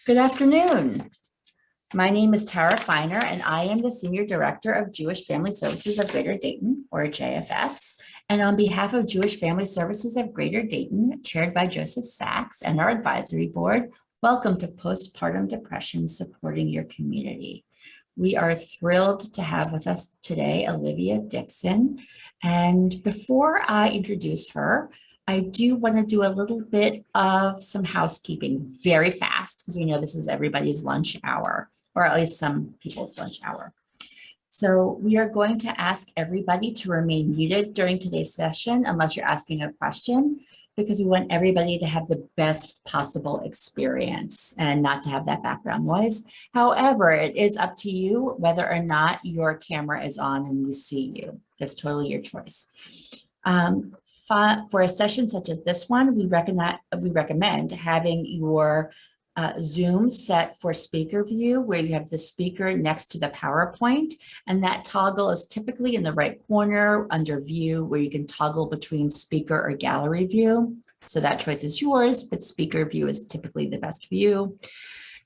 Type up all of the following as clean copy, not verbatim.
Good afternoon. My name is Tara Feiner, and I am the Senior Director of Jewish Family Services of Greater Dayton, or JFS. And on behalf of Jewish Family Services of Greater Dayton, chaired by Joseph Sachs and our advisory board, welcome to Postpartum Depression Supporting Your Community. We are thrilled to have with us today Olivia Dixon. And before I introduce her, I do want to do a little bit of some housekeeping very fast because we know this is everybody's lunch hour, or at least some people's lunch hour. So we are going to ask everybody to remain muted during today's session unless you're asking a question, because we want everybody to have the best possible experience and not to have that background noise. However, it is up to you whether or not your camera is on and we see you. That's totally your choice. For a session such as this one, we recommend having your Zoom set for speaker view, where you have the speaker next to the PowerPoint, and that toggle is typically in the right corner under view, where you can toggle between speaker or gallery view. So that choice is yours, but speaker view is typically the best view.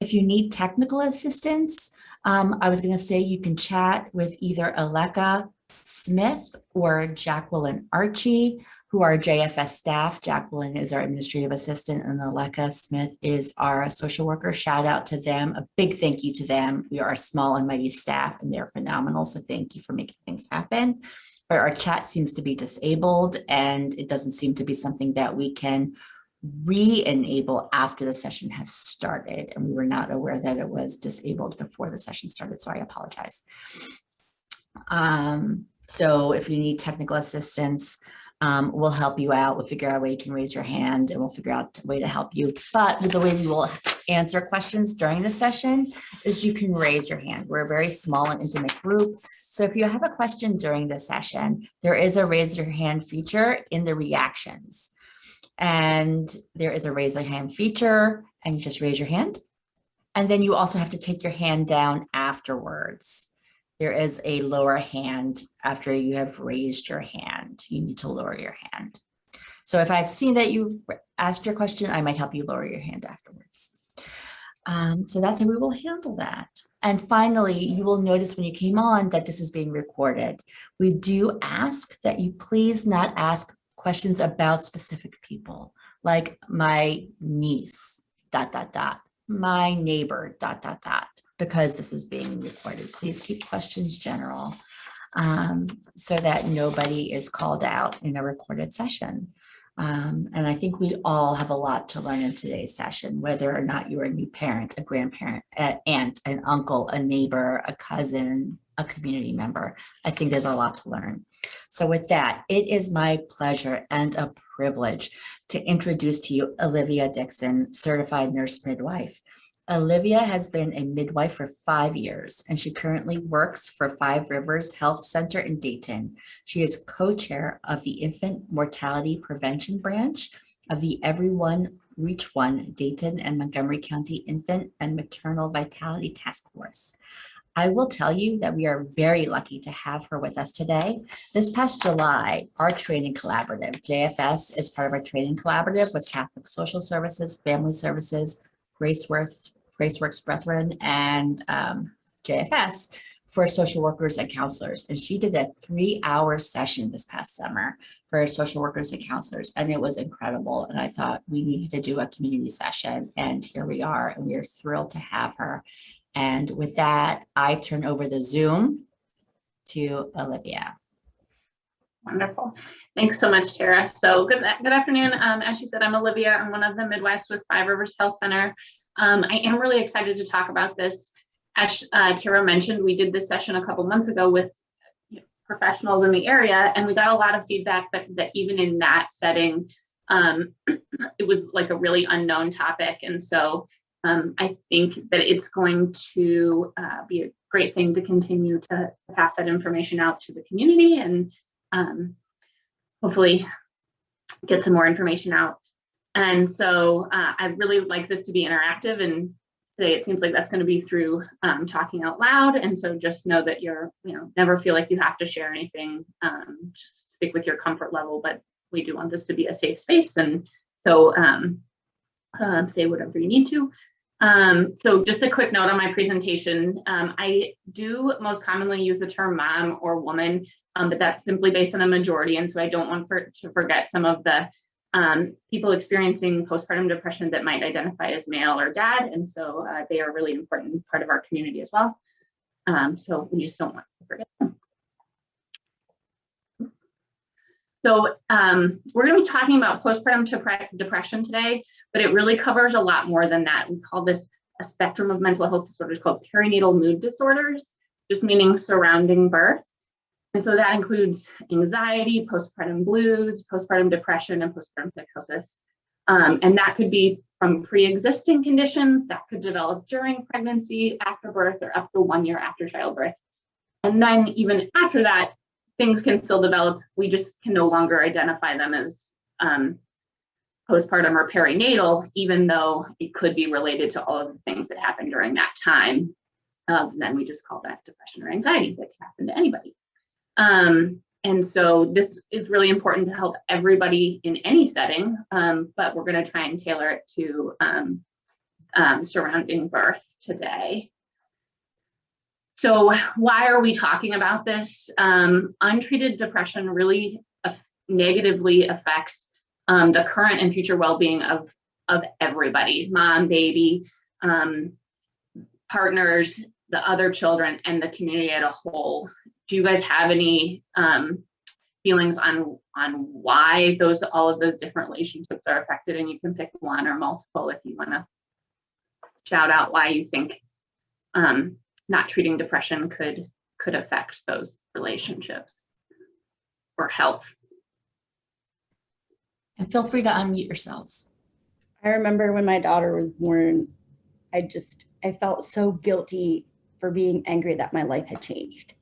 If you need technical assistance, I was going to say you can chat with either Aleka Smith or Jacqueline Archie, who are JFS staff. Jacqueline is our administrative assistant and Aleka Smith is our social worker. Shout out to them. A big thank you to them. We are a small and mighty staff and they're phenomenal. So thank you for making things happen. But our chat seems to be disabled and it doesn't seem to be something that we can re-enable after the session has started. And we were not aware that it was disabled before the session started. So I apologize. So if you need technical assistance, we'll help you out. We'll figure out a way you can raise your hand and we'll figure out a way to help you. But the way we will answer questions during the session is you can raise your hand. We're a very small and intimate group. So if you have a question during the session, there is a raise your hand feature in the reactions. And there is a raise your hand feature and you just raise your hand. And then you also have to take your hand down afterwards. There is a lower hand after you have raised your hand. You need to lower your hand. So if I've seen that you've asked your question, I might help you lower your hand afterwards. So that's how we will handle that. And finally, you will notice when you came on that this is being recorded. We do ask that you please not ask questions about specific people, like my niece, ... my neighbor, ... because this is being recorded. Please keep questions general so that nobody is called out in a recorded session. And I think we all have a lot to learn in today's session, whether or not you're a new parent, a grandparent, an aunt, an uncle, a neighbor, a cousin, a community member. I think there's a lot to learn. So with that, it is my pleasure and a privilege to introduce to you Olivia Dixon, certified nurse midwife. Olivia has been a midwife for 5 years, and she currently works for Five Rivers Health Center in Dayton. She is co-chair of the Infant Mortality Prevention Branch of the Everyone Reach One Dayton and Montgomery County Infant and Maternal Vitality Task Force. I will tell you that we are very lucky to have her with us today. This past July, our training collaborative, JFS, is part of our training collaborative with Catholic Social Services, Family Services, Graceworks Brethren, and JFS for social workers and counselors. And she did a 3-hour session this past summer for social workers and counselors. And it was incredible. And I thought we needed to do a community session. And here we are. And we are thrilled to have her. And with that, I turn over the Zoom to Olivia. Wonderful. Thanks so much, Tara. So good afternoon. As she said, I'm Olivia. I'm one of the midwives with Five Rivers Health Center. I am really excited to talk about this. As Tara mentioned, we did this session a couple months ago with professionals in the area, and we got a lot of feedback that even in that setting, it was like a really unknown topic. And so I think that it's going to be a great thing to continue to pass that information out to the community and hopefully get some more information out. And so I really would like this to be interactive, and today it seems like that's going to be through talking out loud. And so just know that you're, never feel like you have to share anything, just stick with your comfort level, but we do want this to be a safe space. And so say whatever you need to. So just a quick note on my presentation. I do most commonly use the term mom or woman, but that's simply based on a majority. And so I don't want to forget some of the people experiencing postpartum depression that might identify as male or dad. And so they are a really important part of our community as well. So we just don't want to forget them. So we're going to be talking about postpartum depression today, but it really covers a lot more than that. We call this a spectrum of mental health disorders called perinatal mood disorders, just meaning surrounding birth. And so that includes anxiety, postpartum blues, postpartum depression, and postpartum psychosis. And that could be from pre-existing conditions that could develop during pregnancy, after birth, or up to 1 year after childbirth. And then even after that, things can still develop. We just can no longer identify them as postpartum or perinatal, even though it could be related to all of the things that happened during that time. Then we just call that depression or anxiety that can happen to anybody. And so this is really important to help everybody in any setting, but we're going to try and tailor it to surrounding birth today. So why are we talking about this? Untreated depression really negatively affects the current and future well-being of everybody, mom, baby, partners, the other children, and the community as a whole. Do you guys have any feelings on why all of those different relationships are affected? And you can pick one or multiple if you want to shout out why you think not treating depression could affect those relationships or health. And feel free to unmute yourselves. I remember when my daughter was born, I felt so guilty for being angry that my life had changed.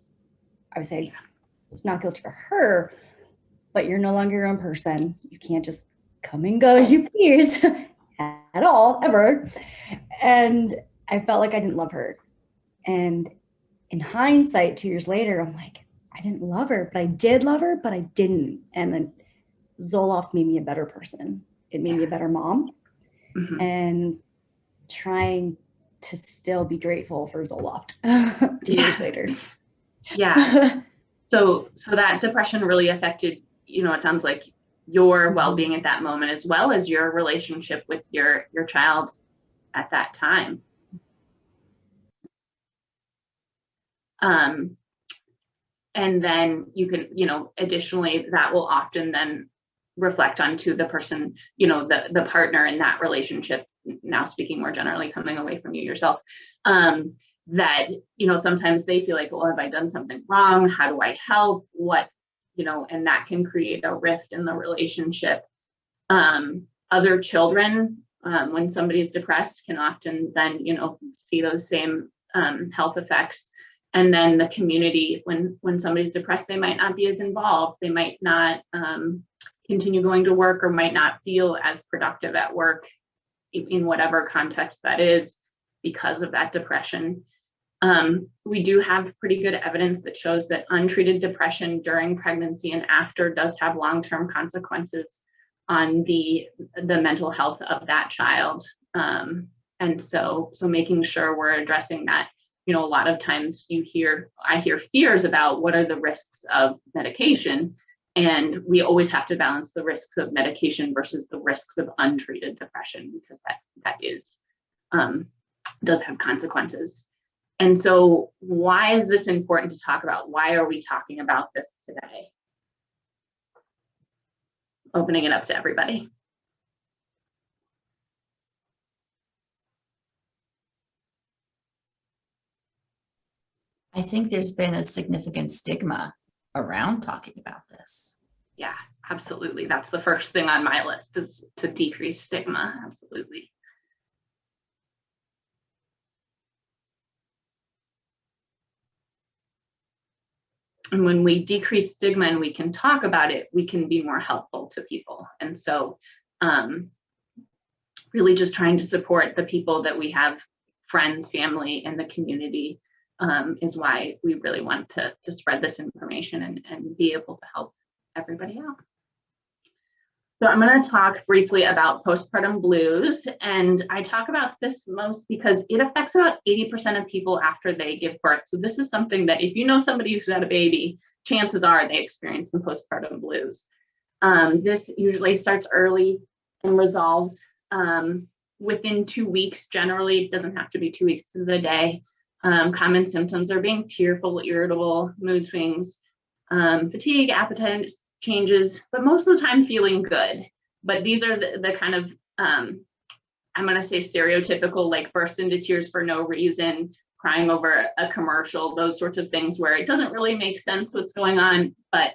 I would say it's not guilty for her, but you're no longer your own person. You can't just come and go as you please at all, ever. And I felt like I didn't love her. And in hindsight, 2 years later, I'm like, I didn't love her, but I did love her, but I didn't. And then Zoloft made me a better person. It made me a better mom. Mm-hmm. And trying to still be grateful for Zoloft 2 years later. Yeah. So that depression really affected, it sounds like your well-being at that moment, as well as your relationship with your child at that time. And then you can, additionally, that will often then reflect onto the person, the partner in that relationship, now speaking more generally, coming away from you yourself, that, sometimes they feel like, well, have I done something wrong? How do I help? What, and that can create a rift in the relationship. Other children, when somebody's depressed, can often then, see those same health effects. And then the community, when somebody's depressed, they might not be as involved. They might not continue going to work, or might not feel as productive at work in whatever context that is because of that depression. We do have pretty good evidence that shows that untreated depression during pregnancy and after does have long-term consequences on the mental health of that child. And so making sure we're addressing that. A lot of times I hear fears about what are the risks of medication, and we always have to balance the risks of medication versus the risks of untreated depression, because that does have consequences. And so why is this important to talk about? Why are we talking about this today? Opening it up to everybody. I think there's been a significant stigma around talking about this. Yeah, absolutely. That's the first thing on my list, is to decrease stigma. Absolutely. And when we decrease stigma and we can talk about it, we can be more helpful to people. And so really just trying to support the people that we have, friends, family, and the community, is why we really want to spread this information and be able to help everybody out. So I'm going to talk briefly about postpartum blues, and I talk about this most because it affects about 80% of people after they give birth. So this is something that if you know somebody who's had a baby, chances are they experience some postpartum blues. This usually starts early and resolves within 2 weeks. Generally, it doesn't have to be 2 weeks to the day. Common symptoms are being tearful, irritable, mood swings, fatigue, appetite changes, but most of the time feeling good. But these are the kind of, I'm going to say stereotypical, like burst into tears for no reason, crying over a commercial, those sorts of things where it doesn't really make sense what's going on, but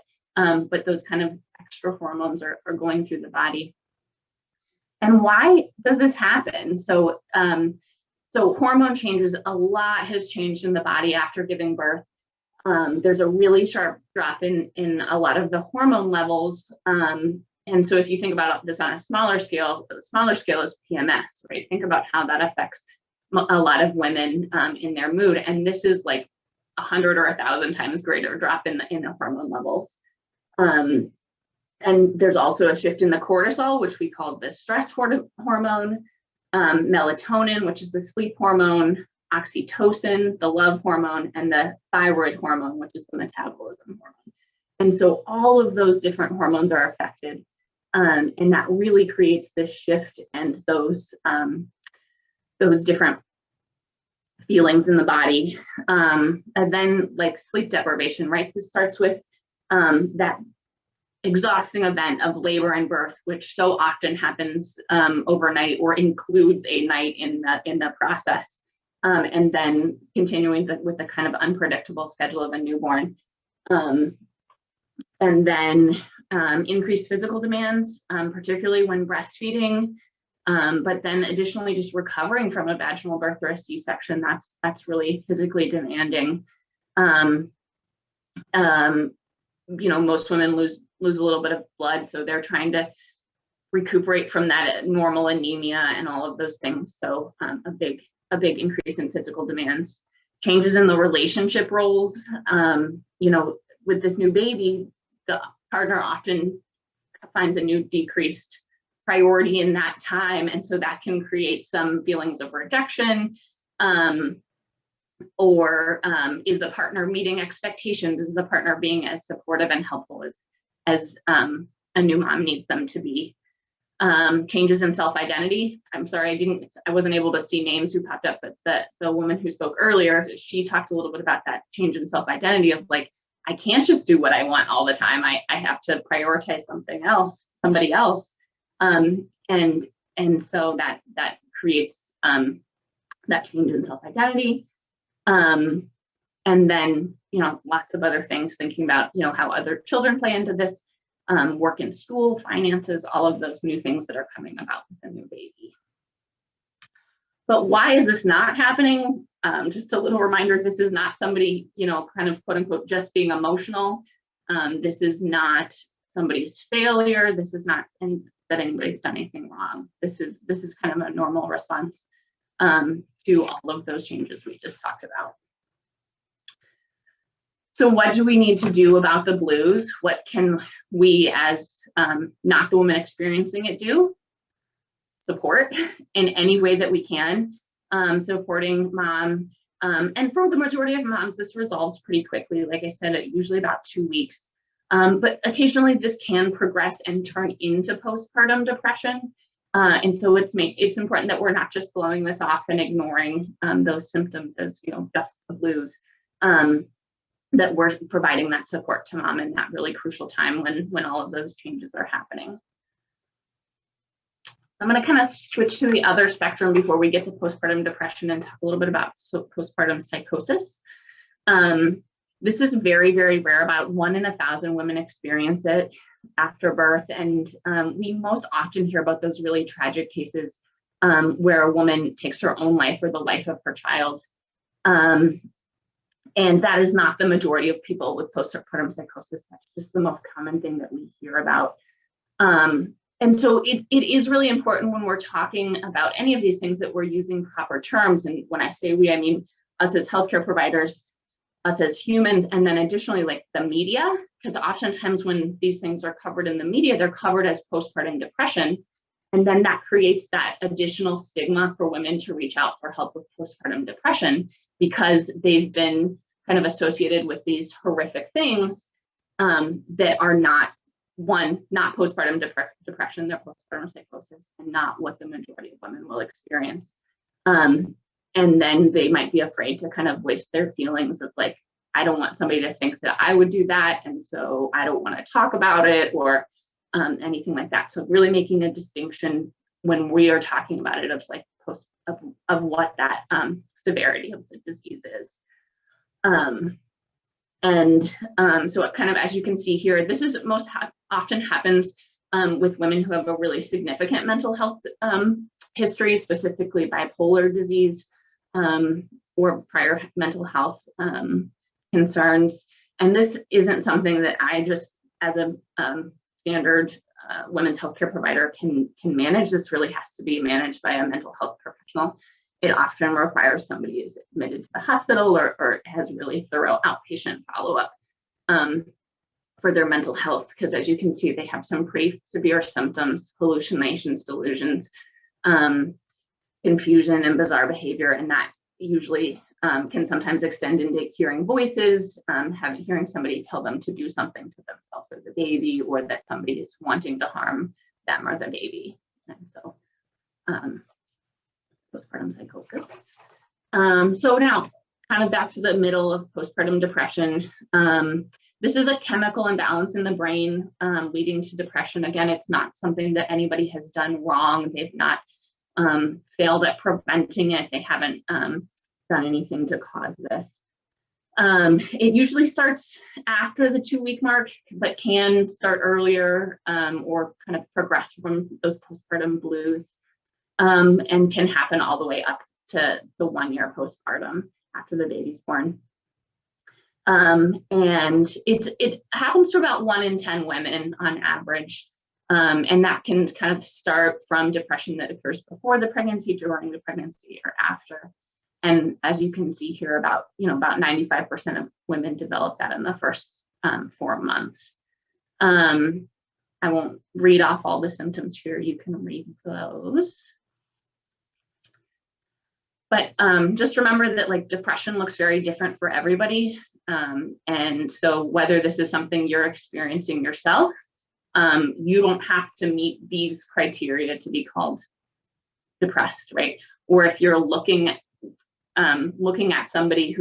those kind of extra hormones are going through the body. And why does this happen? So hormone changes, a lot has changed in the body after giving birth. There's a really sharp drop in a lot of the hormone levels. And so if you think about this on a smaller scale, the smaller scale is PMS, right? Think about how that affects a lot of women in their mood. And this is like 100 or 1,000 times greater drop in the hormone levels. And there's also a shift in the cortisol, which we call the stress hormone, melatonin, which is the sleep hormone, oxytocin, the love hormone, and the thyroid hormone, which is the metabolism hormone. And so all of those different hormones are affected. And that really creates this shift and those different feelings in the body. And then like sleep deprivation, right? This starts with that exhausting event of labor and birth, which so often happens overnight or includes a night in the process. And then continuing with the kind of unpredictable schedule of a newborn. And then increased physical demands, particularly when breastfeeding, but then additionally just recovering from a vaginal birth or a C-section, that's really physically demanding. Most women lose a little bit of blood, so they're trying to recuperate from that normal anemia and all of those things. So a big increase in physical demands. Changes in the relationship roles. With this new baby, the partner often finds a new decreased priority in that time. And so that can create some feelings of rejection. Or is the partner meeting expectations? Is the partner being as supportive and helpful as a new mom needs them to be? Changes in self-identity. I'm sorry, I wasn't able to see names who popped up, but the woman who spoke earlier, she talked a little bit about that change in self-identity of like, I can't just do what I want all the time. I have to prioritize somebody else. And so that creates that change in self-identity. And then, lots of other things, thinking about, how other children play into this, work in school, finances, all of those new things that are coming about with a new baby. But why is this not happening? Just a little reminder, this is not somebody, kind of quote unquote, just being emotional. This is not somebody's failure. This is not that anybody's done anything wrong. This is kind of a normal response to all of those changes we just talked about. So what do we need to do about the blues? What can we, as not the woman experiencing it, do? Support in any way that we can, supporting mom. And for the majority of moms, this resolves pretty quickly. Like I said, usually about 2 weeks. But occasionally this can progress and turn into postpartum depression. And so it's important that we're not just blowing this off and ignoring those symptoms as just the blues. That we're providing that support to mom in that really crucial time when all of those changes are happening. I'm going to kind of switch to the other spectrum before we get to postpartum depression and talk a little bit about postpartum psychosis. This is very, very rare. About 1 in 1,000 women experience it after birth. And we most often hear about those really tragic cases where a woman takes her own life or the life of her child. And that is not the majority of people with postpartum psychosis. That's just the most common thing that we hear about. And so it is really important when we're talking about any of these things that we're using proper terms. And when I say we, I mean us as healthcare providers, us as humans, and then additionally like the media, because oftentimes when these things are covered in the media, they're covered as postpartum depression. And then that creates that additional stigma for women to reach out for help with postpartum depression, because they've been kind of associated with these horrific things that are not postpartum depression, they're postpartum psychosis, and not what the majority of women will experience. And then they might be afraid to kind of voice their feelings of like, I don't want somebody to think that I would do that, and so I don't want to talk about it, or anything like that. So really making a distinction when we are talking about it of like of what that severity of the disease is. So it kind of, as you can see here, this is most often happens with women who have a really significant mental health history, specifically bipolar disease or prior mental health concerns. And this isn't something that I just, as a standard women's healthcare provider, can manage. This really has to be managed by a mental health professional. It often requires somebody is admitted to the hospital or has really thorough outpatient follow-up for their mental health, because as you can see, they have some pretty severe symptoms, hallucinations, delusions, confusion, and bizarre behavior, and that usually can sometimes extend into hearing voices, hearing somebody tell them to do something to themselves or the baby, or that somebody is wanting to harm them or the baby. And so postpartum psychosis. So now kind of back to the middle of postpartum depression. This is a chemical imbalance in the brain leading to depression. Again, it's not something that anybody has done wrong. They've not failed at preventing it. They haven't done anything to cause this. It usually starts after the 2-week mark, but can start earlier or kind of progress from those postpartum blues, and can happen all the way up to the 1 year postpartum after the baby's born. And it happens to about 1 in 10 women on average. And that can kind of start from depression that occurs before the pregnancy, during the pregnancy, or after. And as you can see here, about 95% of women develop that in the first 4 months. I won't read off all the symptoms here. You can read those. But just remember that like depression looks very different for everybody. And so whether this is something you're experiencing yourself, you don't have to meet these criteria to be called depressed, right? Or if you're looking at somebody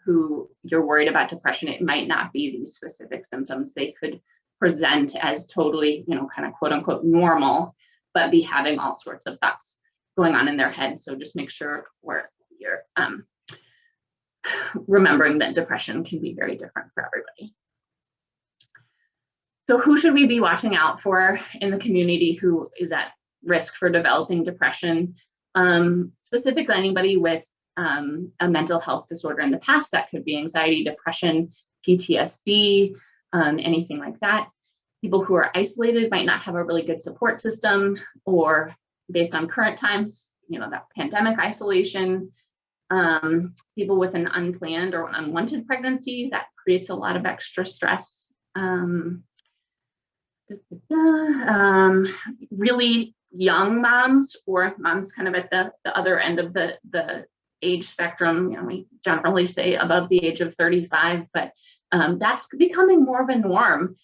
who you're worried about depression, it might not be these specific symptoms. They could present as totally, kind of quote unquote normal, but be having all sorts of thoughts going on in their head. So just make sure you're remembering that depression can be very different for everybody. So who should we be watching out for in the community who is at risk for developing depression? Specifically, anybody with a mental health disorder in the past. That could be anxiety, depression, PTSD, anything like that. People who are isolated might not have a really good support system, or based on current times, that pandemic isolation. People with an unplanned or unwanted pregnancy, that creates a lot of extra stress. Really young moms, or moms kind of at the other end of the age spectrum. We generally say above the age of 35, but that's becoming more of a norm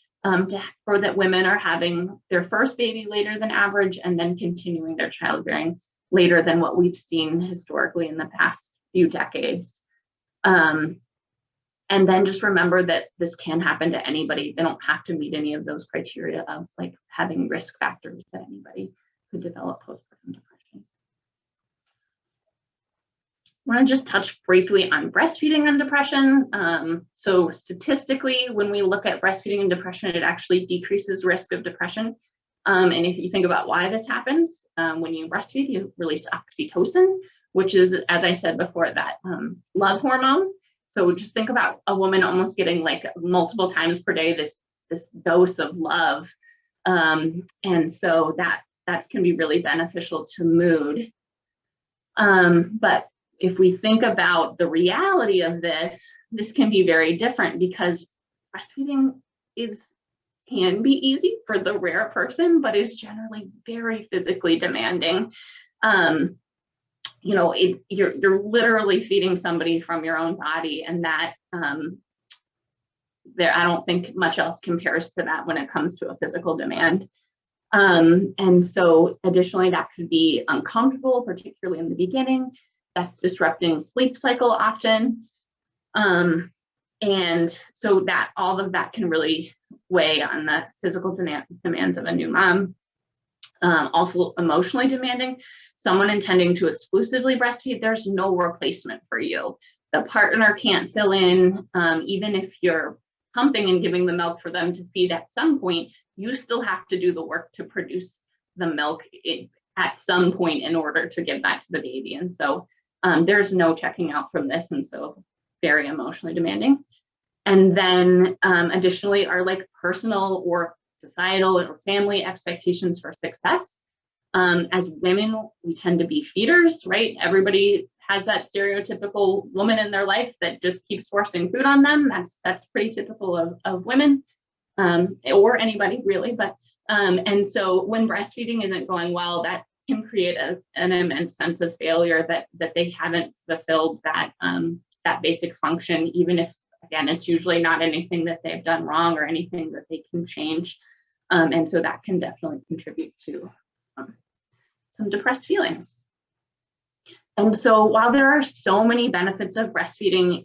for that women are having their first baby later than average, and then continuing their childbearing later than what we've seen historically in the past few decades. And then just remember that this can happen to anybody. They don't have to meet any of those criteria of like having risk factors that anybody could develop postpartum depression. I want to just touch briefly on breastfeeding and depression. So statistically, when we look at breastfeeding and depression, it actually decreases risk of depression. And if you think about why this happens, when you breastfeed, you release oxytocin, which is, as I said before, that love hormone. So just think about a woman almost getting like multiple times per day this dose of love. And so that can be really beneficial to mood. But if we think about the reality of this, this can be very different because breastfeeding can be easy for the rare person, but is generally very physically demanding. You know, you're literally feeding somebody from your own body, and that I don't think much else compares to that when it comes to a physical demand. And so additionally, that could be uncomfortable, particularly in the beginning. That's disrupting sleep cycle often. And so that all of that can really weigh on the physical demands of a new mom. Also emotionally demanding. Someone intending to exclusively breastfeed, there's no replacement for you. The partner can't fill in, even if you're pumping and giving the milk for them to feed at some point, you still have to do the work to produce the milk at some point in order to give that to the baby. And so there's no checking out from this, and so very emotionally demanding. And then additionally are like personal or societal or family expectations for success. As women, we tend to be feeders, right? Everybody has that stereotypical woman in their life that just keeps forcing food on them. That's pretty typical of women, or anybody really. But and so when breastfeeding isn't going well, that can create an immense sense of failure that they haven't fulfilled that basic function, even if, again, it's usually not anything that they've done wrong or anything that they can change. And so that can definitely contribute to some depressed feelings. And so while there are so many benefits of breastfeeding,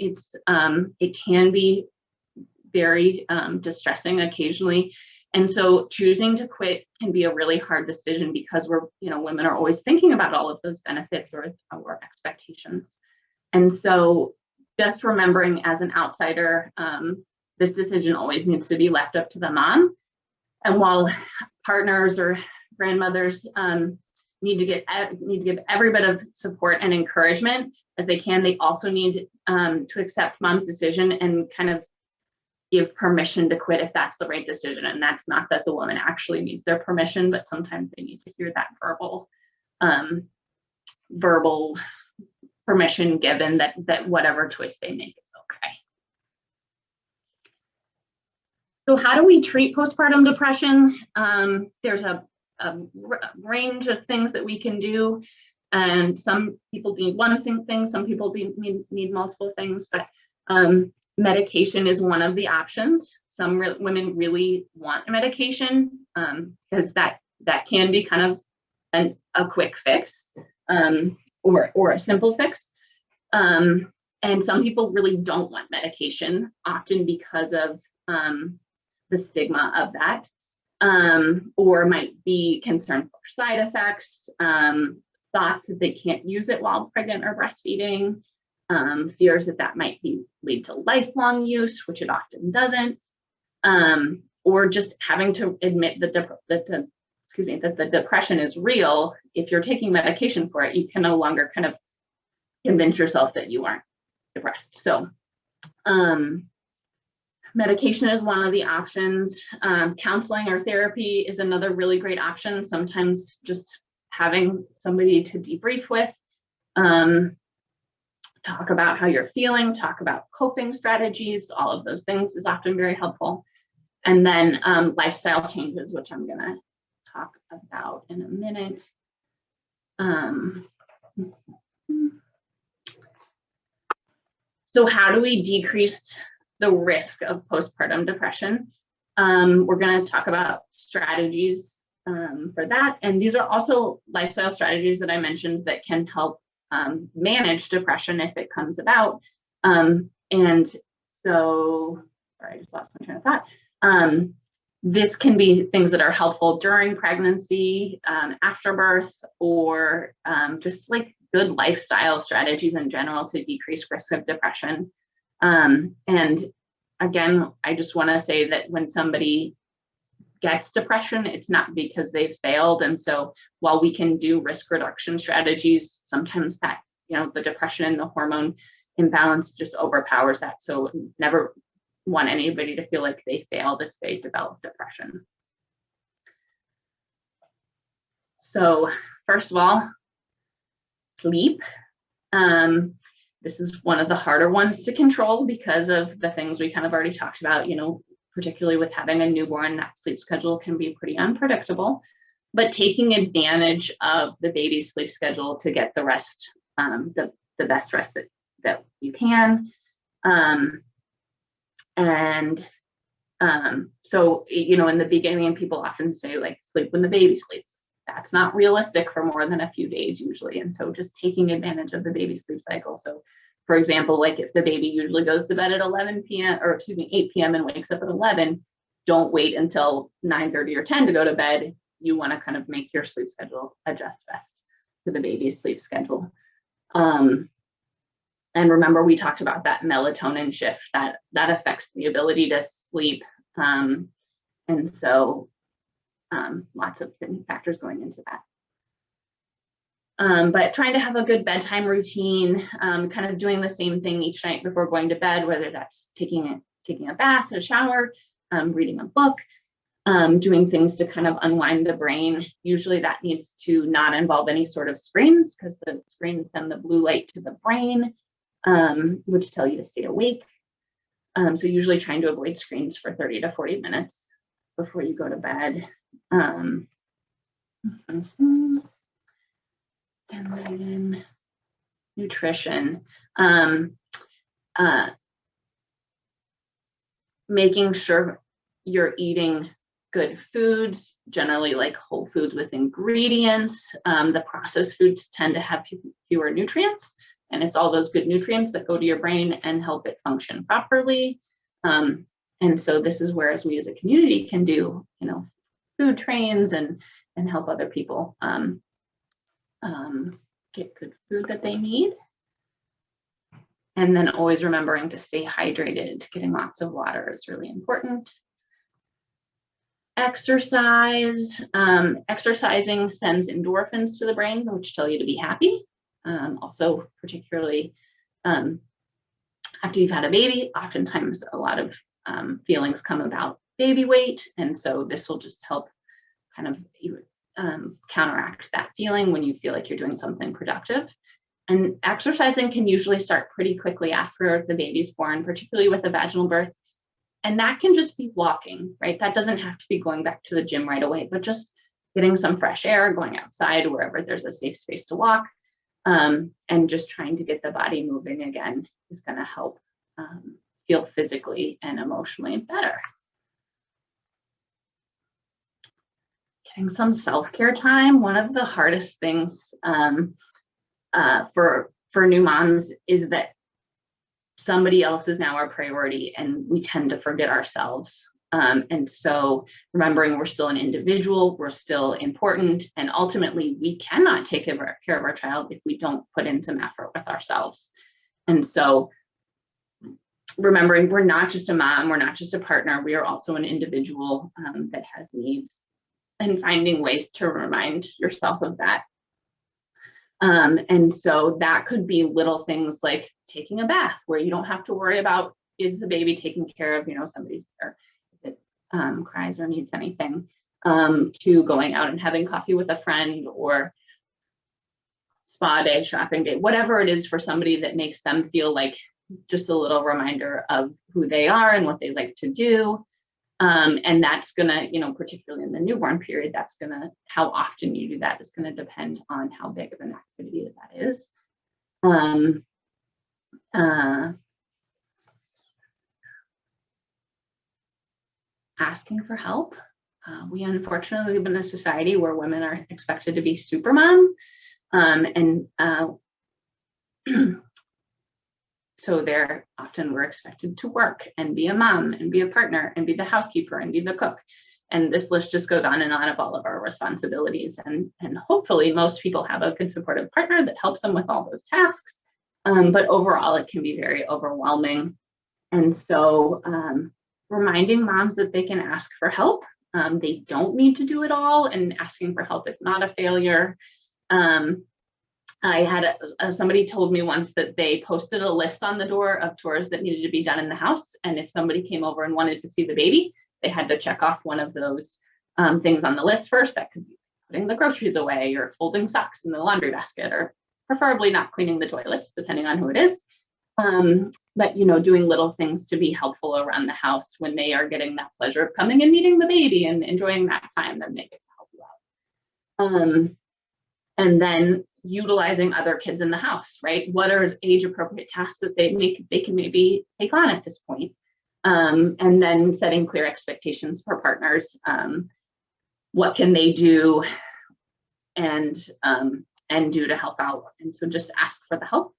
it can be very distressing occasionally. And so choosing to quit can be a really hard decision because women are always thinking about all of those benefits or expectations. And so just remembering as an outsider, this decision always needs to be left up to the mom. And while partners or grandmothers need to give every bit of support and encouragement as they can, they also need to accept mom's decision and kind of give permission to quit if that's the right decision. And that's not that the woman actually needs their permission, but sometimes they need to hear that verbal permission given that whatever choice they make is okay. So how do we treat postpartum depression? There's a range of things that we can do. And some people need one thing, some people need multiple things, but medication is one of the options. Some women really want medication because that can be kind of a quick fix or a simple fix. And some people really don't want medication, often because of the stigma of that, or might be concerned for side effects, thoughts that they can't use it while pregnant or breastfeeding, fears that might lead to lifelong use, which it often doesn't, or just having to admit that the depression is real. If you're taking medication for it, you can no longer kind of convince yourself that you aren't depressed. So medication is one of the options. Counseling or therapy is another really great option. Sometimes just having somebody to debrief with, talk about how you're feeling, talk about coping strategies, all of those things is often very helpful. And then lifestyle changes, which I'm gonna talk about in a minute. So how do we decrease the risk of postpartum depression? We're going to talk about strategies for that. And these are also lifestyle strategies that I mentioned that can help manage depression if it comes about. And so, sorry, I just lost my train of thought. This can be things that are helpful during pregnancy, after birth, or just like good lifestyle strategies in general to decrease risk of depression. And again, I just want to say that when somebody gets depression, it's not because they've failed. And so while we can do risk reduction strategies, sometimes that, the depression and the hormone imbalance just overpowers that. So never want anybody to feel like they failed if they develop depression. So first of all, sleep. This is one of the harder ones to control because of the things we kind of already talked about, you know, particularly with having a newborn, that sleep schedule can be pretty unpredictable, but taking advantage of the baby's sleep schedule to get the rest, the best rest that you can. So, you know, in the beginning, people often say like sleep when the baby sleeps. That's not realistic for more than a few days usually. And so just taking advantage of the baby's sleep cycle. So for example, like if the baby usually goes to bed at 11 p.m. or excuse me, 8 p.m. and wakes up at 11, don't wait until 9:30 or 10 to go to bed. You want to kind of make your sleep schedule adjust best to the baby's sleep schedule. And remember, we talked about that melatonin shift that affects the ability to sleep. And so lots of factors going into that. But trying to have a good bedtime routine, kind of doing the same thing each night before going to bed, whether that's taking a bath, a shower, reading a book, doing things to kind of unwind the brain. Usually that needs to not involve any sort of screens because the screens send the blue light to the brain, which tell you to stay awake. So usually trying to avoid screens for 30 to 40 minutes before you go to bed. And then nutrition, making sure you're eating good foods, generally like whole foods with ingredients. The processed foods tend to have fewer nutrients, and it's all those good nutrients that go to your brain and help it function properly. And so this is where, as we as a community can do, you know, food trains and help other people get good food that they need. And then always remembering to stay hydrated. Getting lots of water is really important. Exercise. Exercising sends endorphins to the brain, which tell you to be happy. Also, particularly after you've had a baby, oftentimes a lot of feelings come about baby weight. And so this will just help kind of counteract that feeling when you feel like you're doing something productive. And exercising can usually start pretty quickly after the baby's born, particularly with a vaginal birth. And that can just be walking, right? That doesn't have to be going back to the gym right away, but just getting some fresh air, going outside wherever there's a safe space to walk, and just trying to get the body moving again is going to help feel physically and emotionally better. Getting some self-care time. One of the hardest things for new moms is that somebody else is now our priority and we tend to forget ourselves. And so remembering we're still an individual, we're still important, and ultimately we cannot take care of our child if we don't put in some effort with ourselves. And so remembering we're not just a mom, we're not just a partner, we are also an individual that has needs, and finding ways to remind yourself of that. And so that could be little things like taking a bath where you don't have to worry about, is the baby taken care of, you know, somebody's there if it cries or needs anything, to going out and having coffee with a friend, or spa day, shopping day, whatever it is for somebody that makes them feel like just a little reminder of who they are and what they like to do. And that's gonna, you know, particularly in the newborn period, that's gonna, how often you do that is gonna depend on how big of an activity that is. Asking for help. We unfortunately live in a society where women are expected to be super mom. So they're often, we're expected to work and be a mom and be a partner and be the housekeeper and be the cook. And this list just goes on and on of all of our responsibilities. And hopefully most people have a good supportive partner that helps them with all those tasks. But overall, it can be very overwhelming. And so reminding moms that they can ask for help. They don't need to do it all, and asking for help is not a failure. I had somebody told me once that they posted a list on the door of chores that needed to be done in the house. And if somebody came over and wanted to see the baby, they had to check off one of those things on the list first. That could be putting the groceries away or folding socks in the laundry basket or preferably not cleaning the toilets, depending on who it is. But, you know, doing little things to be helpful around the house when they are getting that pleasure of coming and meeting the baby and enjoying that time, then they get to help you out. And then utilizing other kids in the house, right? What are age appropriate tasks that they can maybe take on at this point? And then setting clear expectations for partners. What can they do and do to help out? And so just ask for the help.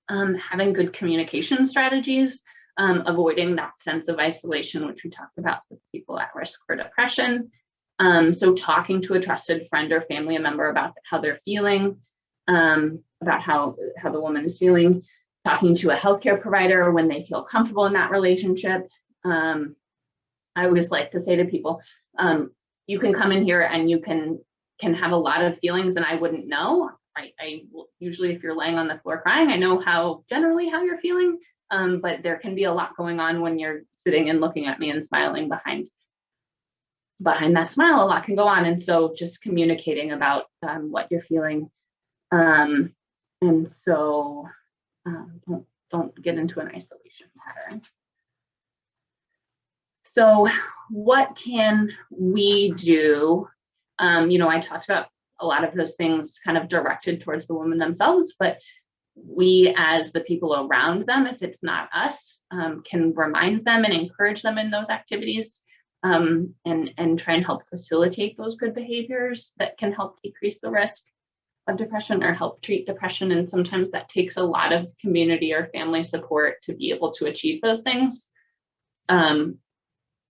Having good communication strategies, avoiding that sense of isolation, which we talked about with people at risk for depression. So talking to a trusted friend or family member about how they're feeling, about how the woman is feeling, talking to a healthcare provider when they feel comfortable in that relationship. I always like to say to people, you can come in here and you can have a lot of feelings and I wouldn't know. I usually, if you're laying on the floor crying, I know generally how you're feeling, but there can be a lot going on when you're sitting and looking at me and smiling behind that smile. A lot can go on, and so just communicating about what you're feeling, and so don't get into an isolation pattern. So what can we do? You know, I talked about a lot of those things kind of directed towards the women themselves, but we as the people around them, if it's not us, can remind them and encourage them in those activities, and try and help facilitate those good behaviors that can help decrease the risk of depression or help treat depression. And sometimes that takes a lot of community or family support to be able to achieve those things.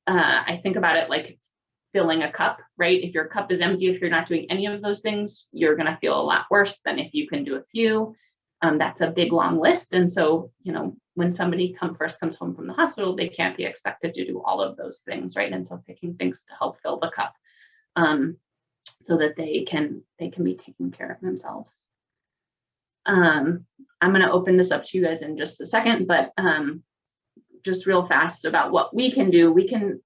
I think about it like filling a cup, right? If your cup is empty, if you're not doing any of those things, you're going to feel a lot worse than if you can do a few. That's a big, long list. And so, you know, when somebody first comes home from the hospital, they can't be expected to do all of those things, right? And so picking things to help fill the cup, so that they can be taking care of themselves. I'm going to open this up to you guys in just a second, but just real fast about what we can do. We can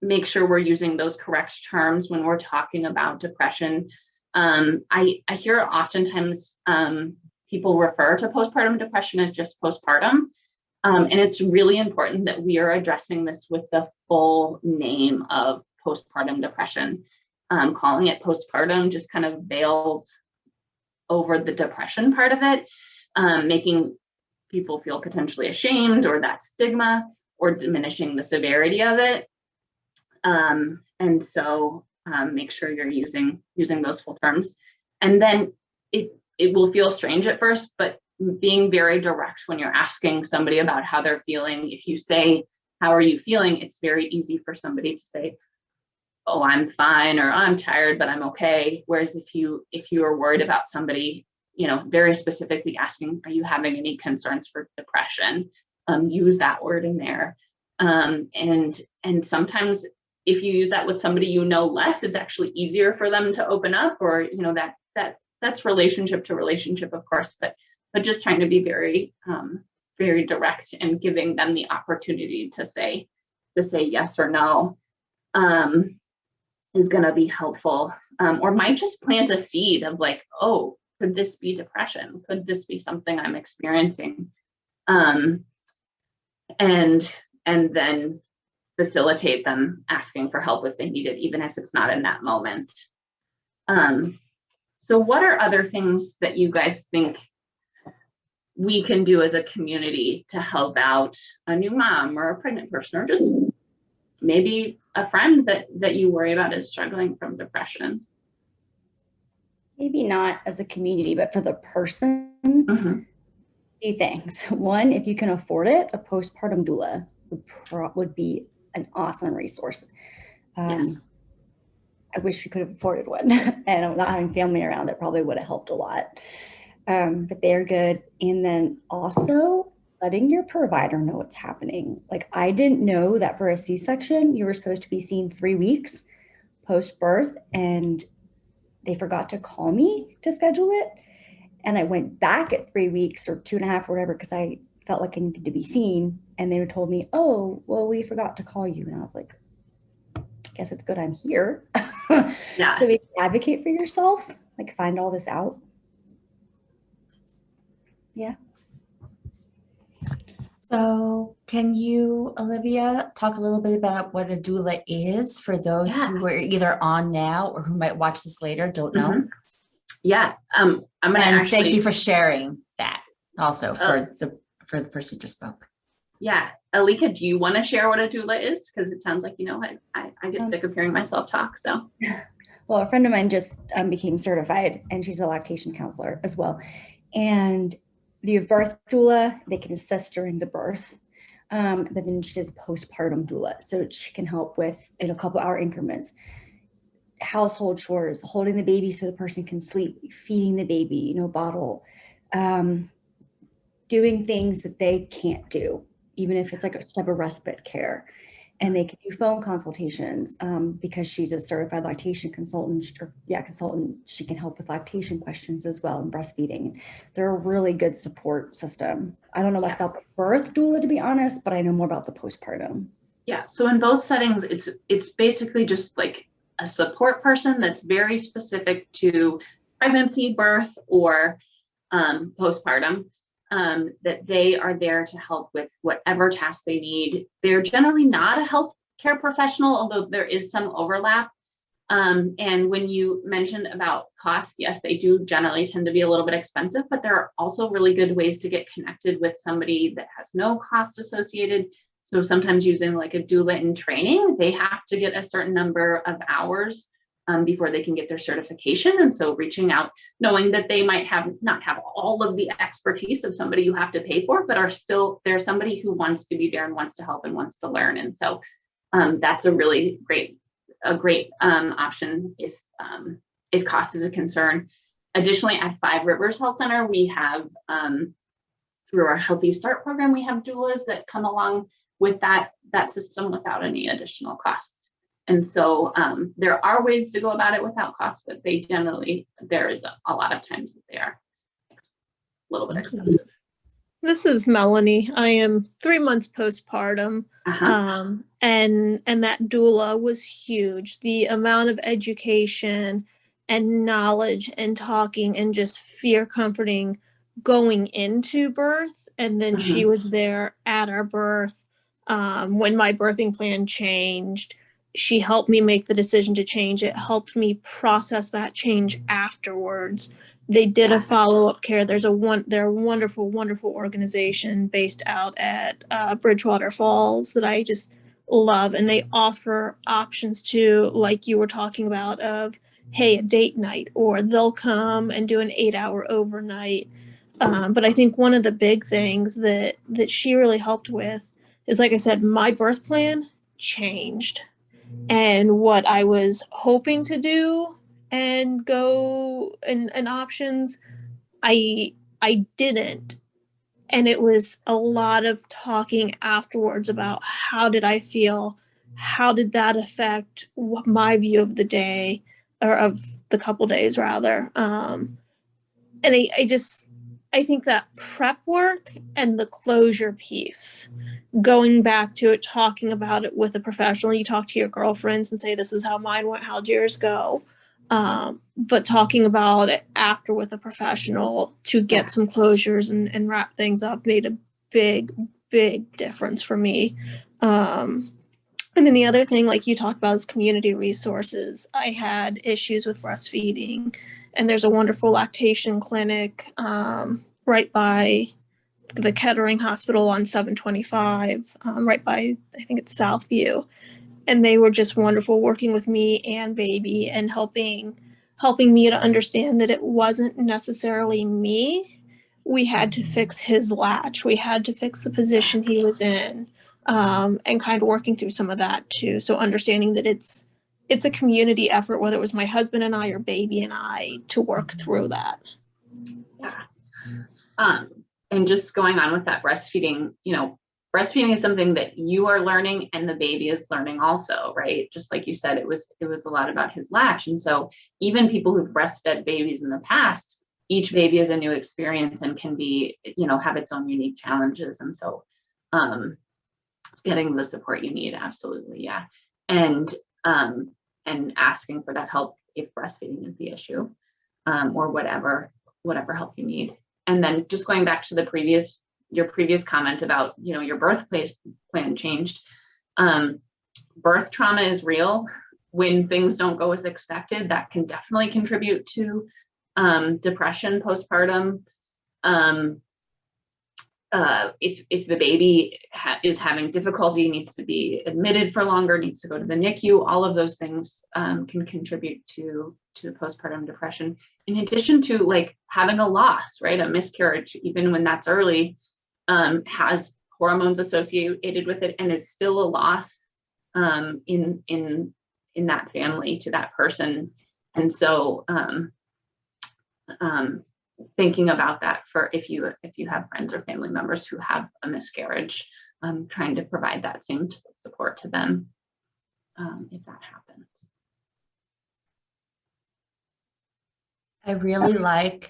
make sure we're using those correct terms when we're talking about depression. I hear oftentimes people refer to postpartum depression as just postpartum. And it's really important that we are addressing this with the full name of postpartum depression. Calling it postpartum just kind of veils over the depression part of it, making people feel potentially ashamed or that stigma or diminishing the severity of it. And so make sure you're using those full terms. And then it will feel strange at first, but being very direct when you're asking somebody about how they're feeling. If you say, how are you feeling? It's very easy for somebody to say, oh, I'm fine, or I'm tired, but I'm okay. Whereas if you are worried about somebody, you know, very specifically asking, are you having any concerns for depression? Use that word in there. And sometimes if you use that with somebody you know less, it's actually easier for them to open up, or, you know, that's relationship to relationship, of course, but just trying to be very, very direct and giving them the opportunity to say yes or no, is going to be helpful, or might just plant a seed of like, oh, could this be depression? Could this be something I'm experiencing? And then facilitate them asking for help if they need it, even if it's not in that moment. So what are other things that you guys think we can do as a community to help out a new mom or a pregnant person, or just maybe a friend that you worry about is struggling from depression? Maybe not as a community, but for the person, Mm-hmm. few things. One, if you can afford it, a postpartum doula would be an awesome resource. Yes. I wish we could have afforded one, and not having family around, it probably would have helped a lot. But they're good. And then also letting your provider know what's happening. Like, I didn't know that for a C-section, you were supposed to be seen 3 weeks post-birth, and they forgot to call me to schedule it. And I went back at 3 weeks or 2.5 or whatever, because I felt like I needed to be seen. And they told me, oh, well, we forgot to call you. And I was like, I guess it's good I'm here. Yeah. So maybe advocate for yourself, like find all this out. Yeah. So can you, Olivia, talk a little bit about what a doula is for those Yeah. who are either on now or who might watch this later, don't know? Mhm. Yeah. I'm going to And actually. thank you for sharing that also for the person who just spoke. Yeah. Alika, do you want to share what a doula is? Because it sounds like, I get sick of hearing myself talk. So. Well, a friend of mine just became certified, and she's a lactation counselor as well. And you have birth doula, they can assist during the birth. But then she does postpartum doula. So she can help with, in a couple hour increments, household chores, holding the baby so the person can sleep, feeding the baby, bottle, doing things that they can't do, even if it's like a type of respite care. And they can do phone consultations because she's a certified lactation consultant. She can help with lactation questions as well and breastfeeding. They're a really good support system. I don't know much about the birth doula, to be honest, but I know more about the postpartum. Yeah. So in both settings, it's basically just like a support person that's very specific to pregnancy, birth, or postpartum. That they are there to help with whatever tasks they need. They're generally not a healthcare professional, although there is some overlap. And when you mentioned about cost, yes, they do generally tend to be a little bit expensive, but there are also really good ways to get connected with somebody that has no cost associated. So sometimes using like a doula in training, they have to get a certain number of hours before they can get their certification. And so reaching out, knowing that they might not have all of the expertise of somebody you have to pay for, but there's somebody who wants to be there and wants to help and wants to learn. And so that's a really great option if cost is a concern. Additionally, at Five Rivers Health Center, we have through our Healthy Start program, we have doulas that come along with that system without any additional cost. And so there are ways to go about it without cost, but there is a lot of times that they are a little bit expensive. This is Melanie. I am 3 months postpartum. And that doula was huge. The amount of education and knowledge and talking and just fear comforting going into birth. And then she was there at our birth. When my birthing plan changed, she helped me make the decision to change it, helped me process that change afterwards. They did a follow-up care. They're a wonderful, wonderful organization based out at Bridgewater Falls that I just love. And they offer options to, like you were talking about, of, hey, a date night, or they'll come and do an 8-hour overnight. But I think one of the big things that she really helped with is, like I said, my birth plan changed. And what I was hoping to do and go and options, I didn't. And it was a lot of talking afterwards about how did I feel, how did that affect my view of the day, or of the couple days rather. And I think that prep work and the closure piece, going back to it, talking about it with a professional, you talk to your girlfriends and say, this is how mine went, how'd yours go? But talking about it after with a professional to get some closures and wrap things up made a big, big difference for me. And then the other thing, like you talked about, is community resources. I had issues with breastfeeding, and there's a wonderful lactation clinic right by the Kettering Hospital on 725, right by, I think it's Southview. And they were just wonderful, working with me and baby and helping me to understand that it wasn't necessarily me. We had to fix his latch. We had to fix the position he was in, and kind of working through some of that too. So understanding that it's a community effort, whether it was my husband and I or baby and I, to work through that. Yeah. And just going on with that breastfeeding, breastfeeding is something that you are learning and the baby is learning also, right? Just like you said, it was a lot about his latch. And so even people who've breastfed babies in the past, each baby is a new experience and can be, have its own unique challenges. And so getting the support you need, absolutely. Yeah. And and asking for that help if breastfeeding is the issue, or whatever help you need. And then just going back to your previous comment about, your birth plan changed. Birth trauma is real. When things don't go as expected, that can definitely contribute to depression postpartum. If the baby is having difficulty, needs to be admitted for longer, needs to go to the NICU, all of those things can contribute to postpartum depression. In addition to like having a loss, right? A miscarriage, even when that's early, has hormones associated with it and is still a loss in that family to that person. And so thinking about that for if you have friends or family members who have a miscarriage, trying to provide that same support to them if that happens. I really like,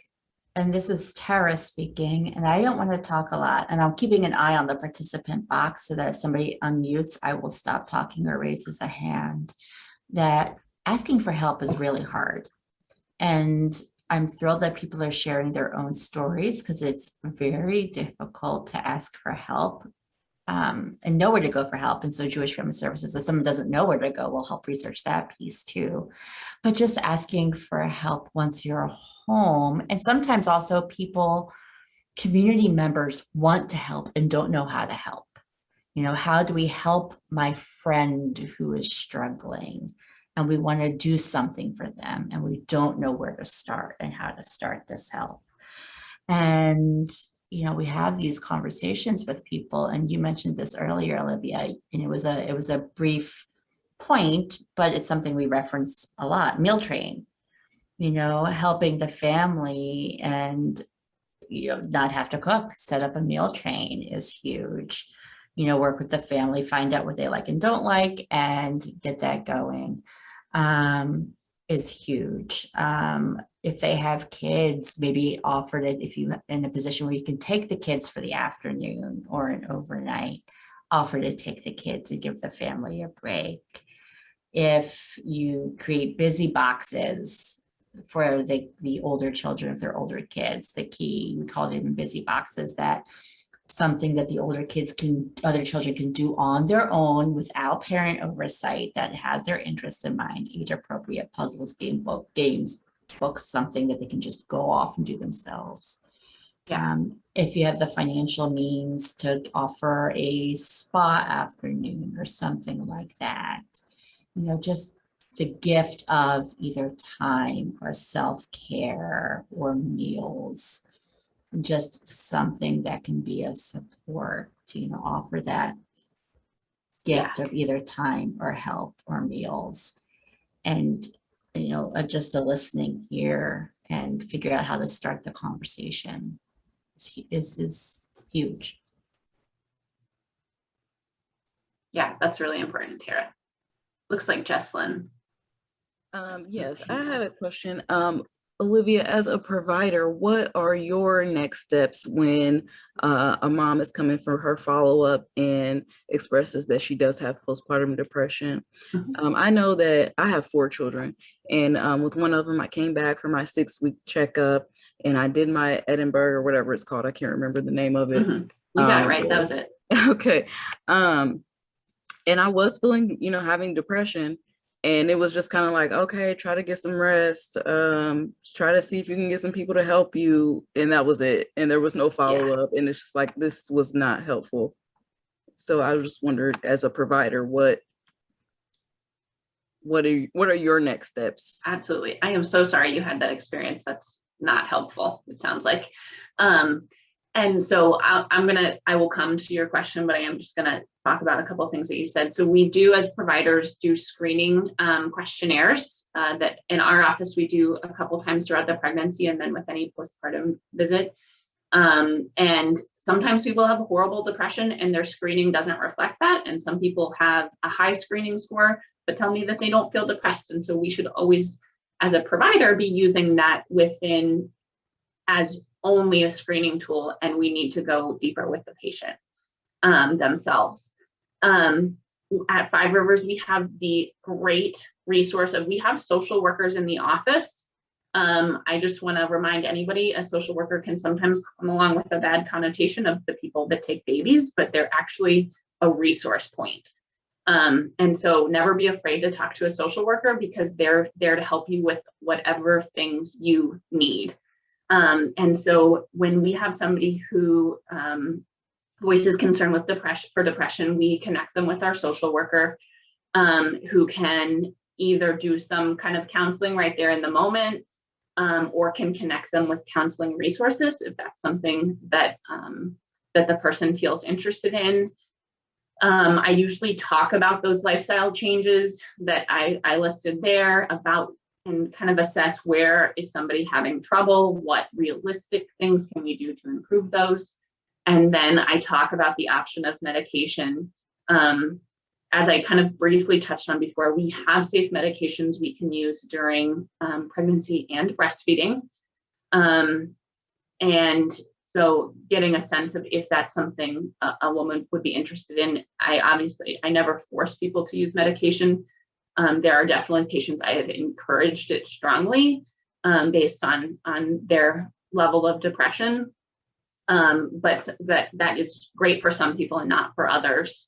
and this is Tara speaking, and I don't want to talk a lot, and I'm keeping an eye on the participant box so that if somebody unmutes, I will stop talking or raises a hand, that asking for help is really hard. And I'm thrilled that people are sharing their own stories because it's very difficult to ask for help and know where to go for help. And so Jewish Family Services, if someone doesn't know where to go, will help research that piece too. But just asking for help once you're home. And sometimes also community members want to help and don't know how to help. How do we help my friend who is struggling? And we want to do something for them and we don't know where to start and how to start this help. And, we have these conversations with people, and you mentioned this earlier, Olivia, and it was a brief point, but it's something we reference a lot, meal train, helping the family and, not have to cook, set up a meal train is huge. Work with the family, find out what they like and don't like and get that going. Is huge. If they have kids, maybe offer it if you're in a position where you can take the kids for the afternoon or an overnight, offer to take the kids and give the family a break. If you create busy boxes for the older children, if they're older kids, the key, we call them busy boxes, that something that the other children can do on their own without parent oversight that has their interest in mind, age appropriate puzzles, games, books, something that they can just go off and do themselves. If you have the financial means to offer a spa afternoon or something like that, just the gift of either time or self-care or meals, just something that can be a support to, offer that gift of either time or help or meals. And, just a listening ear and figure out how to start the conversation is huge. Yeah, that's really important, Tara. Looks like Jesslyn. Yes, I had a question. Olivia, as a provider, what are your next steps when a mom is coming for her follow-up and expresses that she does have postpartum depression? Mm-hmm. I know that I have 4 children, and with one of them, I came back for my 6-week checkup, and I did my Edinburgh or whatever it's called. I can't remember the name of it. Mm-hmm. You got it right. That was it. Okay. And I was feeling, having depression. And it was just kind of like, okay, try to get some rest, try to see if you can get some people to help you. And that was it. And there was no follow-up. And it's just like, this was not helpful. So I just wondered, as a provider, what are your next steps? Absolutely. I am so sorry you had that experience. That's not helpful, it sounds like. And so I will come to your question, but I am just going to talk about a couple of things that you said. So we do, as providers, do screening questionnaires that in our office we do a couple times throughout the pregnancy and then with any postpartum visit. And sometimes people have horrible depression and their screening doesn't reflect that. And some people have a high screening score, but tell me that they don't feel depressed. And so we should always, as a provider, be using that within as only a screening tool, and we need to go deeper with the patient themselves. At Five Rivers, we have the great resource of, we have social workers in the office. I just want to remind anybody, a social worker can sometimes come along with a bad connotation of the people that take babies, but they're actually a resource point. And so never be afraid to talk to a social worker, because they're there to help you with whatever things you need. And so when we have somebody who voices concern with depression, we connect them with our social worker, who can either do some kind of counseling right there in the moment, or can connect them with counseling resources if that's something that that the person feels interested in. I usually talk about those lifestyle changes that I listed there, about, and kind of assess where is somebody having trouble, what realistic things can we do to improve those. And then I talk about the option of medication. As I kind of briefly touched on before, we have safe medications we can use during pregnancy and breastfeeding. And so getting a sense of if that's something a woman would be interested in. I never force people to use medication. There are definitely patients I have encouraged it strongly, based on their level of depression. But that is great for some people and not for others.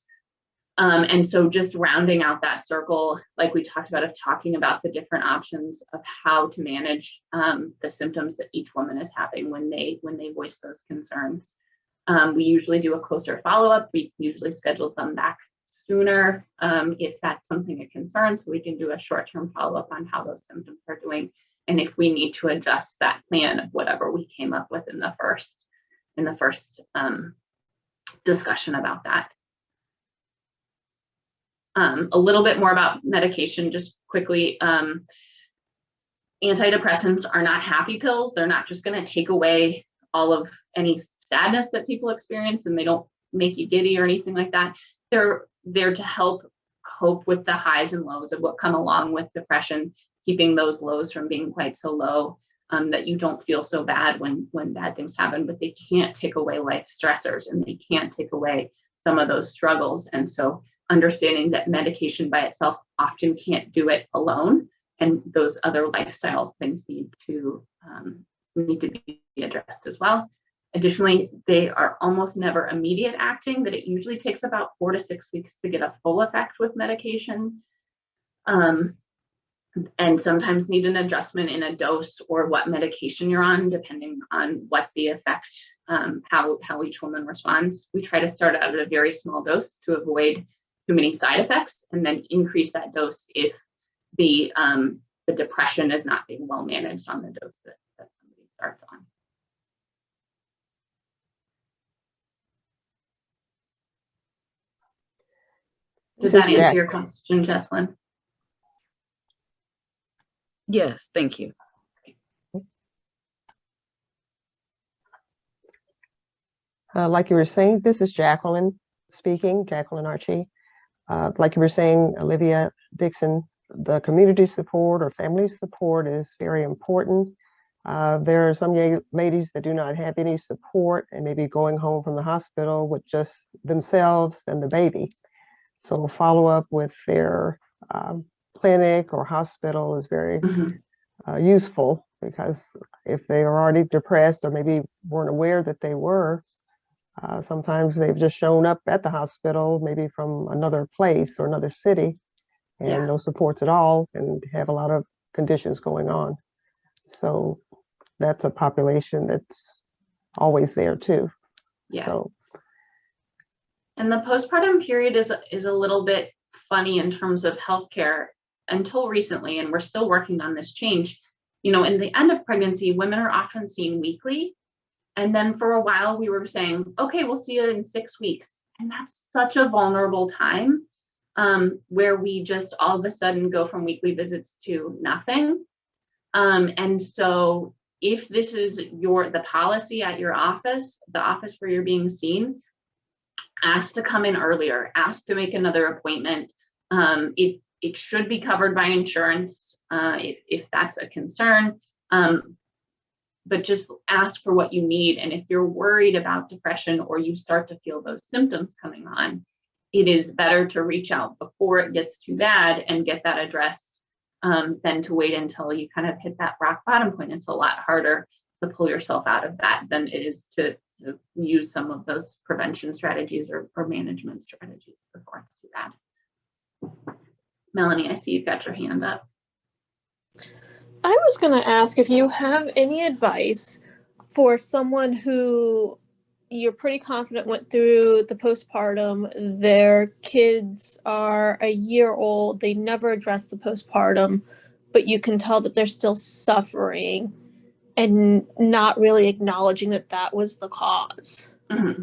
And so just rounding out that circle, like we talked about, of talking about the different options of how to manage the symptoms that each woman is having when they voice those concerns. We usually do a closer follow-up. We usually schedule them back sooner if that's something that concerns, so we can do a short-term follow-up on how those symptoms are doing, and if we need to adjust that plan of whatever we came up with in the first discussion about that. A little bit more about medication, just quickly. Antidepressants are not happy pills. They're not just going to take away all of any sadness that people experience, and they don't make you giddy or anything like that. They're there to help cope with the highs and lows of what come along with depression, keeping those lows from being quite so low, that you don't feel so bad when bad things happen, but they can't take away life stressors, and they can't take away some of those struggles. And so understanding that medication by itself often can't do it alone, and those other lifestyle things need to be addressed as well. Additionally, they are almost never immediate acting, that it usually takes about 4 to 6 weeks to get a full effect with medication. And sometimes need an adjustment in a dose or what medication you're on, depending on what the effect, how each woman responds. We try to start out at a very small dose to avoid too many side effects, and then increase that dose if the depression is not being well managed on the dose that somebody starts on. Does that answer your question, Jesslyn? Yes, thank you. Like you were saying, this is Jacqueline speaking, Jacqueline Archie. Like you were saying, Olivia Dixon, the community support or family support is very important. There are some ladies that do not have any support and may be going home from the hospital with just themselves and the baby. So follow up with their clinic or hospital is very useful, because if they are already depressed or maybe weren't aware that they were, sometimes they've just shown up at the hospital, maybe from another place or another city, and no supports at all, and have a lot of conditions going on. So that's a population that's always there too. Yeah. So. And the postpartum period is a little bit funny in terms of healthcare until recently, and we're still working on this change. You know, in the end of pregnancy, women are often seen weekly. And then for a while we were saying, okay, we'll see you in 6 weeks. And that's such a vulnerable time, where we just all of a sudden go from weekly visits to nothing. And so if this is the policy at your office, the office where you're being seen, ask to come in earlier, ask to make another appointment. It should be covered by insurance if that's a concern. But just ask for what you need. And if you're worried about depression or you start to feel those symptoms coming on, it is better to reach out before it gets too bad and get that addressed than to wait until you kind of hit that rock bottom point. It's a lot harder to pull yourself out of that than it is to use some of those prevention strategies or management strategies before it's too bad. Melanie, I see you've got your hand up. I was going to ask if you have any advice for someone who you're pretty confident went through the postpartum, their kids are a year old, they never addressed the postpartum, but you can tell that they're still suffering and not really acknowledging that that was the cause. Mm-hmm.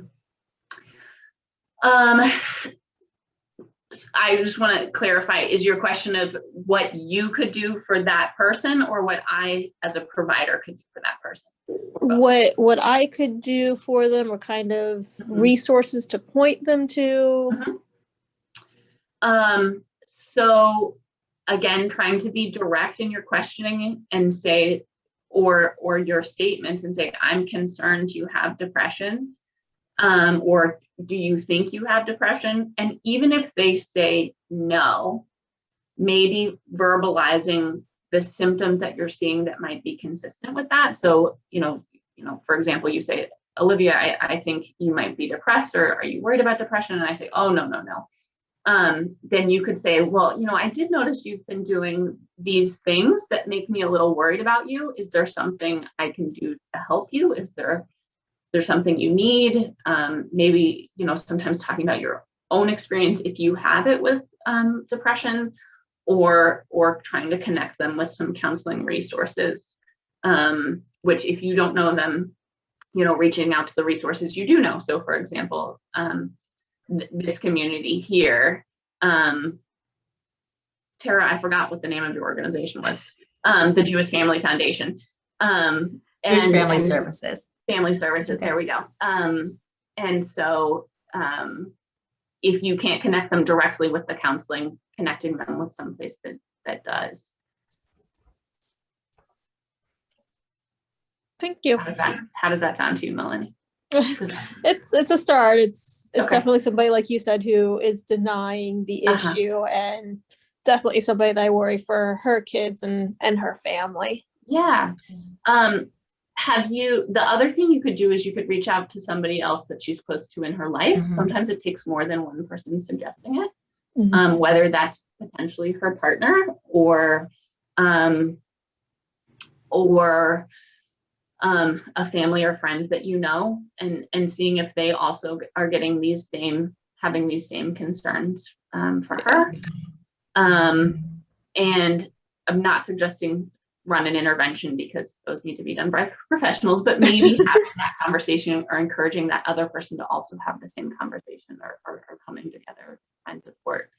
I just want to clarify, is your question of what you could do for that person or what I as a provider could do for that person? What I could do for them or kind of resources to point them to? So again, trying to be direct in your questioning and say, or your statements and say, I'm concerned you have depression. Or do you think you have depression? And even if they say no, maybe verbalizing the symptoms that you're seeing that might be consistent with that. So, for example, you say, Olivia, I think you might be depressed, or are you worried about depression? And I say, oh, no. Then you could say, well, I did notice you've been doing these things that make me a little worried about you. Is there something I can do to help you? Is there's something you need? Maybe, sometimes talking about your own experience, if you have it with depression, or trying to connect them with some counseling resources, which if you don't know them, reaching out to the resources you do know. So for example, this community here, Tara, I forgot what the name of your organization was, the Jewish Family Foundation. Jewish Family Services. Family Services, Okay. there we go. And so if you can't connect them directly with the counseling, connecting them with someplace that does. Thank you. How does that sound to you, Melanie? It's a start. It's Okay. definitely somebody like you said who is denying the issue, and definitely somebody that I worry for her kids and her family. Yeah. The other thing you could do is you could reach out to somebody else that she's close to in her life. Sometimes it takes more than one person suggesting it, whether that's potentially her partner or a family or friend that and seeing if they also are getting having these same concerns for her. And I'm not suggesting run an intervention because those need to be done by professionals, but maybe having that conversation or encouraging that other person to also have the same conversation or coming together and support.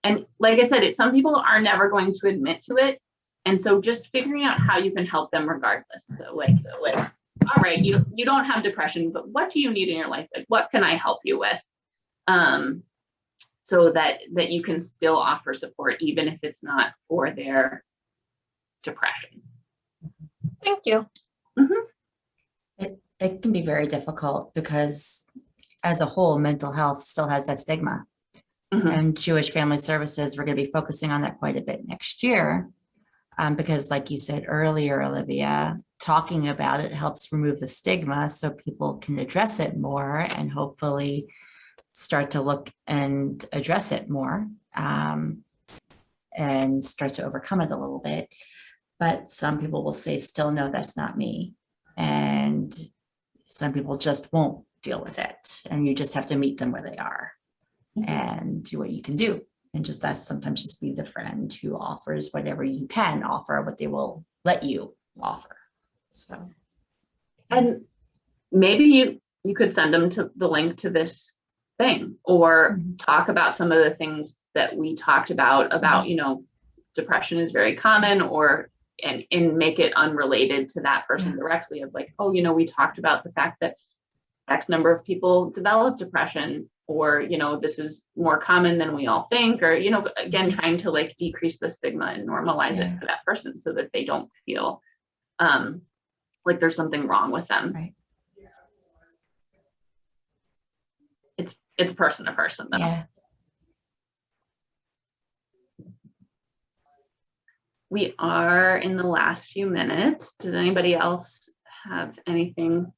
And like I said, some people are never going to admit to it. And so just figuring out how you can help them regardless. So like, all right, you don't have depression, but what do you need in your life? Like, what can I help you with? So that you can still offer support, even if it's not for their depression. Thank you. It can be very difficult because as a whole, mental health still has that stigma. And Jewish Family Services, we're going to be focusing on that quite a bit next year. Because like you said earlier, Olivia, talking about it helps remove the stigma so people can address it more and hopefully start to look and address it more, and start to overcome it a little bit. But some people will say, still, no, that's not me. And some people just won't deal with it. And you just have to meet them where they are and do what you can do. And sometimes just be the friend who offers whatever you can offer, what they will let you offer. So, and maybe you could send them to the link to this thing, or talk about some of the things that we talked about, depression is very common, and make it unrelated to that person directly, of like, we talked about the fact that X number of people develop depression, or, this is more common than we all think, or, again, trying to like decrease the stigma and normalize it for that person so that they don't feel like there's something wrong with them. right. It's person to person though. Yeah. We are in the last few minutes. Does anybody else have anything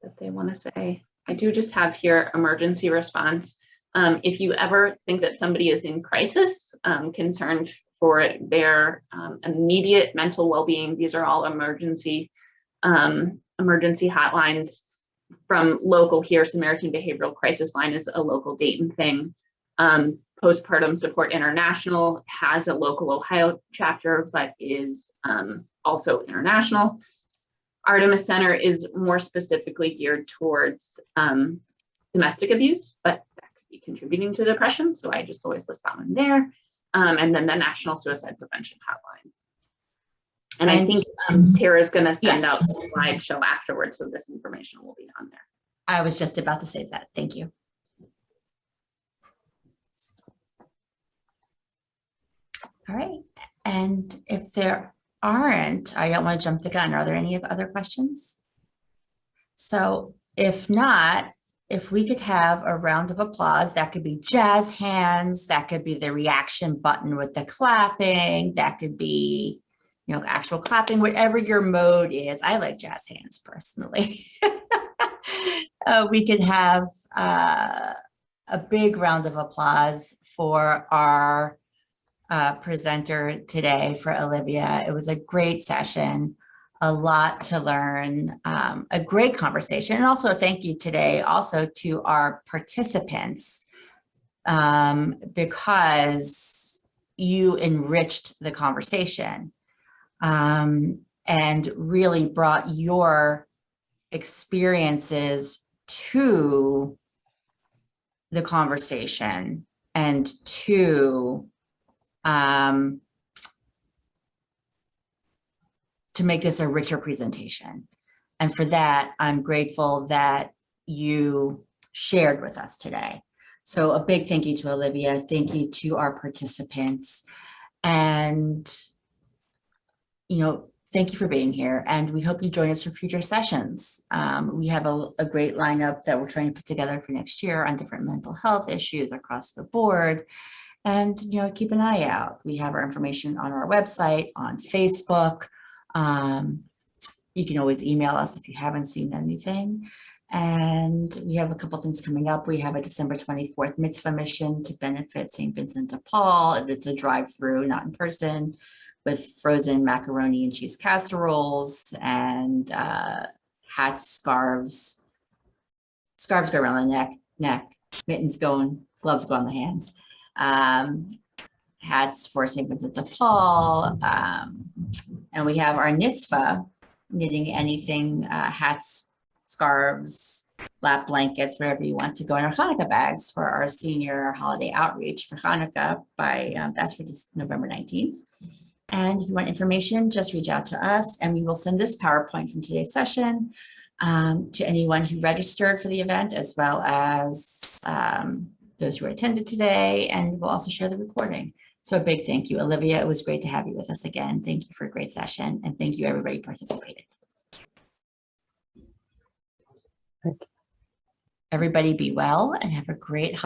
that they want to say? I do just have here emergency response. If you ever think that somebody is in crisis, concerned for their immediate mental well-being, these are all emergency hotlines from local here. Samaritan Behavioral Crisis Line is a local Dayton thing. Postpartum Support International has a local Ohio chapter, but is also international. Artemis Center is more specifically geared towards domestic abuse, but that could be contributing to depression. So I just always list that one there. And then the National Suicide Prevention Hotline. And I think Tara's going to send out a slideshow afterwards, so this information will be on there. I was just about to say that. Thank you. All right. And if there aren't, I don't want to jump the gun. Are there any other questions? So if not, if we could have a round of applause, that could be jazz hands, that could be the reaction button with the clapping, that could be, you know, actual clapping, whatever your mode is. I like jazz hands personally. We could have a big round of applause for our presenter today, for Olivia. It was a great session, a lot to learn, a great conversation, and also a thank you today also to our participants, because you enriched the conversation and really brought your experiences to the conversation and to make this a richer presentation. And for that, I'm grateful that you shared with us today. So a big thank you to Olivia. Thank you to our participants. And, you know, thank you for being here. And we hope you join us for future sessions. We have a great lineup that we're trying to put together for next year on different mental health issues across the board. And, you know, keep an eye out. We have our information on our website, on Facebook. You can always email us if you haven't seen anything. And we have a couple things coming up. We have a December 24th mitzvah mission to benefit St. Vincent de Paul. It's a drive-through, not in person, with frozen macaroni and cheese casseroles and hats, scarves. Scarves go around the neck, mittens going, gloves go on the hands. Hats for St. Vincent de Paul. And we have our mitzvah, knitting anything, hats, scarves, lap blankets, wherever you want to go, in our Hanukkah bags for our senior holiday outreach for Hanukkah that's for November 19th. And if you want information, just reach out to us and we will send this PowerPoint from today's session to anyone who registered for the event, as well as those who attended today, and we'll also share the recording. So a big thank you, Olivia. It was great to have you with us again. Thank you for a great session, and thank you everybody who participated. Thank you. Everybody be well and have a great